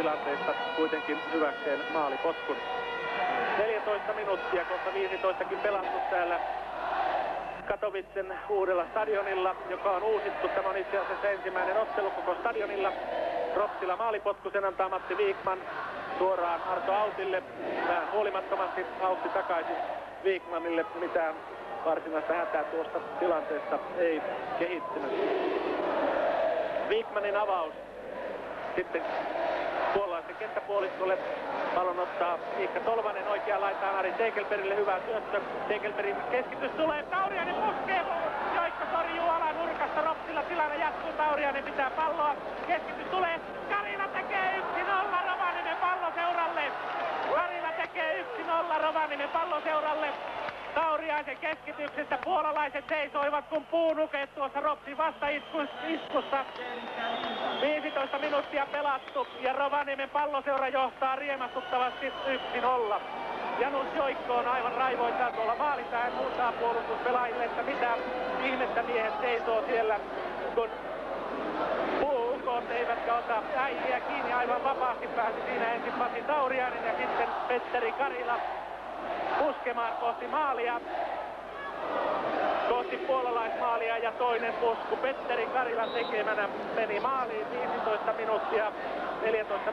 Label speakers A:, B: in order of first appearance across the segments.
A: tilanteesta kuitenkin hyväkseen maalipotkun. 14 minuuttia, kohta 15kin pelattu täällä Katowicen uudella stadionilla, joka on uusittu. Tämä on itse asiassa ensimmäinen ottelu koko stadionilla. Ropsilla maalipotku, sen antaa Matti Wikman suoraan Arto Autille. Vähän huolimattomasti Autti takaisin Wikmanille. Mitään varsinaista hätää tuosta tilanteesta ei kehittynyt. Wikmanin avaus. Sitten puolalaisen kenttäpuoliskolle pallon ottaa Miikka Tolvanen oikeaan laitaan Ari Tegelbergille, hyvä syöttö. Tegelbergin keskitys tulee, Tauriainen puskee, Joikko torjuu alanurkasta, Ropsilla tilanne jatkuu, Tauriainen pitää palloa, keskitys tulee, Karila tekee 1-0 Rovaniemen Palloseuralle. Karila tekee 1-0 Rovaniemen Palloseuralle. Tauriaisen keskityksestä puolalaiset seisoivat kun puunukeet tuossa Ropsin vastaiskussa. 15 minuuttia pelattu ja Rovaniemen Palloseura johtaa riemastuttavasti 1-0. Janus Joikko on aivan raivoissaan tuolla maalissa, hän huutaa puolustuspelaajille, että mitä ihmettä miehet seisoo siellä, kun puukot eivätkä ota äijää kiinni, aivan vapaasti pääsi siinä ensin Pasi Tauriainen ja sitten Petteri Karila puskemaan kohti maalia, kohti puolalaismaalia ja toinen pusku Petteri Karilan tekemänä meni maaliin. 15 minuuttia, 14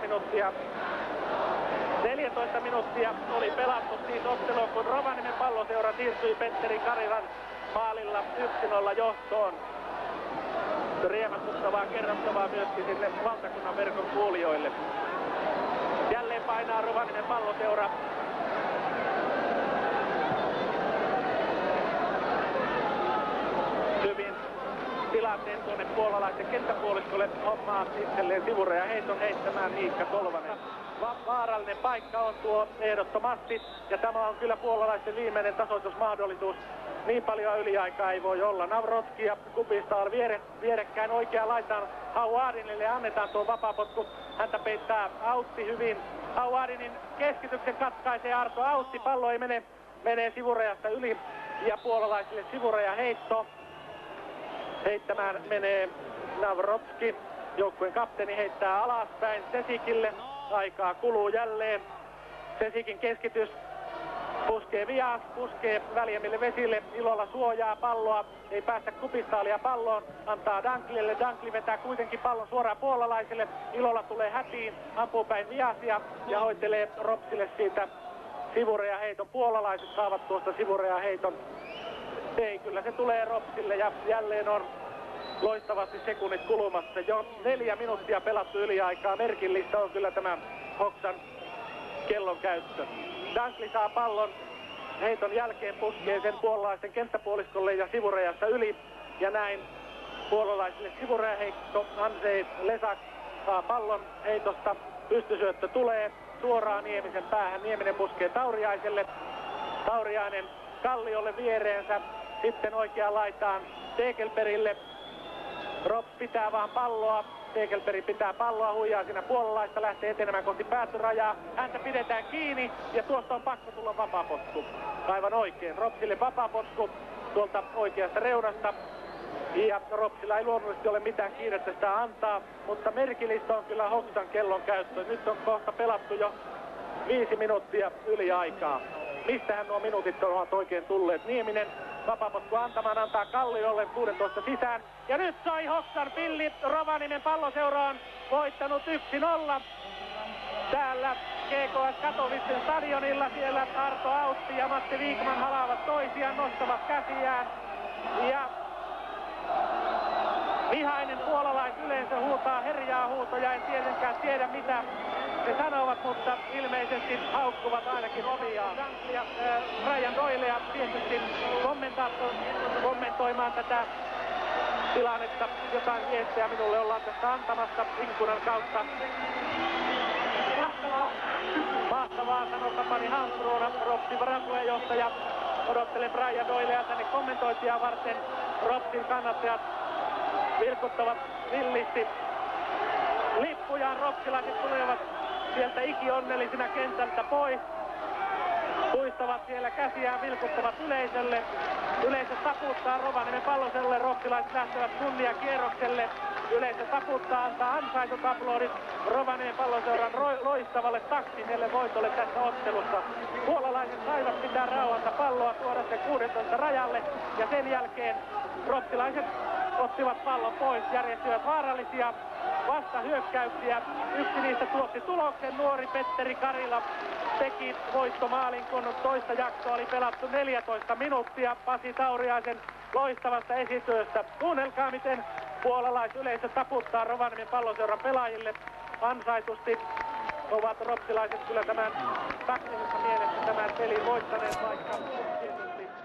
A: minuuttia oli pelattu siis ottelua, kun Rovaniemen Palloseura siirtyi Petteri Karilan maalilla 1-0 johtoon. Riemastuttavaa kerrottavaa myöskin sinne valtakunnan verkon kuulijoille. Jälleen painaa Rovaniemen Palloseura. Hyvin tilanteen tuonne puolalaisen kenttäpuoliskolle, hommaa itselleen sivureja heiton heittämään Miikka Tolvanen. Vaarallinen paikka on tuo ehdottomasti ja tämä on kyllä puolalaisten viimeinen tasoitusmahdollisuus. Niin paljon yliaikaa ei voi olla. Navrotski ja Kubistal vierekkäin oikeaan laitaan Hauadinille annetaan tuo vapaapotku. Häntä peittää Autti hyvin. Hauadinin keskityksen katkaisee Arto Autti. Pallo ei menee sivurajasta yli ja puolalaisille sivureja heitto. Heittämään menee Navrotski. Joukkueen kapteeni heittää alaspäin Sesikille. Aikaa kuluu jälleen. Sesikin keskitys. Puskee Vias, puskee Väljämille vesille, Ilola suojaa palloa, ei päästä Kupistalia palloon, antaa Danklille, Dankli vetää kuitenkin pallon suoraan puolalaiselle, Ilola tulee hätiin, ampuu päin Viasia ja hoitelee Ropsille siitä sivureja heiton. Puolalaiset saavat tuosta sivureja heiton. Ei, kyllä se tulee Ropsille ja jälleen on loistavasti sekunnit kulumassa. Jo 4 minuuttia pelattu yliaikaa, merkillistä on kyllä tämä Hoksan kellon käyttö. Dankli saa pallon, heiton jälkeen puskee sen puolalaisten kenttäpuoliskolle ja sivurajasta yli. Ja näin puolalaisille sivurejaheitto. Andrzej Lesak saa pallon heitosta. Pystysyöttö tulee suoraan Niemisen päähän. Nieminen puskee Tauriaiselle. Tauriainen Kalliolle viereensä. Sitten oikeaan laitaan Tegelbergille. Rops pitää vaan palloa. Tegelberg pitää palloa, huijaa siinä puolalaista, lähtee etenemään kohti päätyrajaa. Häntä pidetään kiinni ja tuosta on pakko tulla vapaapotku. Aivan oikein. Ropsille vapaapotku tuolta oikeasta reunasta. Ja Ropsilla ei luonnollisesti ole mitään kiirettä sitä antaa, mutta merkillistä on kyllä Hoksan kellon käyttö. Nyt on kohta pelattu jo 5 minuuttia yli aikaa. Mistähän nuo minuutit ovat oikein tulleet? Nieminen vapaapotku antamaan, antaa Kalliolle 16 sisään. Ja nyt sai Hoksan pilli. Rovaniemen Palloseura on voittanut 1-0. Täällä GKS Katowicen stadionilla. Siellä Arto Autti ja Matti Wikman halaavat toisiaan, nostavat käsiään. Ja vihainen puolalaisyleisö huutaa herjaa huutoja. En tietenkään tiedä mitä he sanovat, mutta ilmeisesti haukkuvat ainakin omiaan. Ja Brian Doylea tietysti kommentoimaan tätä tilannetta. Jotain viestejä minulle ollaan tästä antamassa ikkunan kautta. Mahtavaa, sanoo Tapani Hansruuna, Ropsin varapuheenjohtaja. Odottelen Brian Doylea tänne kommentointia varten. Ropsin kannattajat vilkuttavat villisti lippujaan. Ropsilaiset tulevat sieltä ikionnellisina kentältä pois. puistavat siellä käsiään, vilkuttavat yleisölle. Yleisö taputtaa Rovaniemen Palloseudulle, ruotsilaiset lähtevät kunniakierrokselle. Yleisö taputtaa, antaa ansaitut aplodit Rovaniemen Palloseuran loistavalle taktiselle voitolle tässä ottelussa. Puolalaiset saivat pitää rauhassa palloa, tuoda se 16 rajalle ja sen jälkeen ruotsilaiset ottivat pallon pois, järjestivät vaarallisia vastahyökkäyksiä. Yksi niistä tuotti tuloksen, nuori Petteri Karila teki voittomaalin, kun toista jaksoa oli pelattu 14 minuuttia Pasi Tauriaisen loistavasta esityöstä. Kuunnelkaa, miten puolalaisyleisö taputtaa Rovaniemen Palloseuran pelaajille ansaitusti. Ovat ruotsilaiset kyllä tämän taktisessa mielessä tämän pelin voittaneet, vaikka tietysti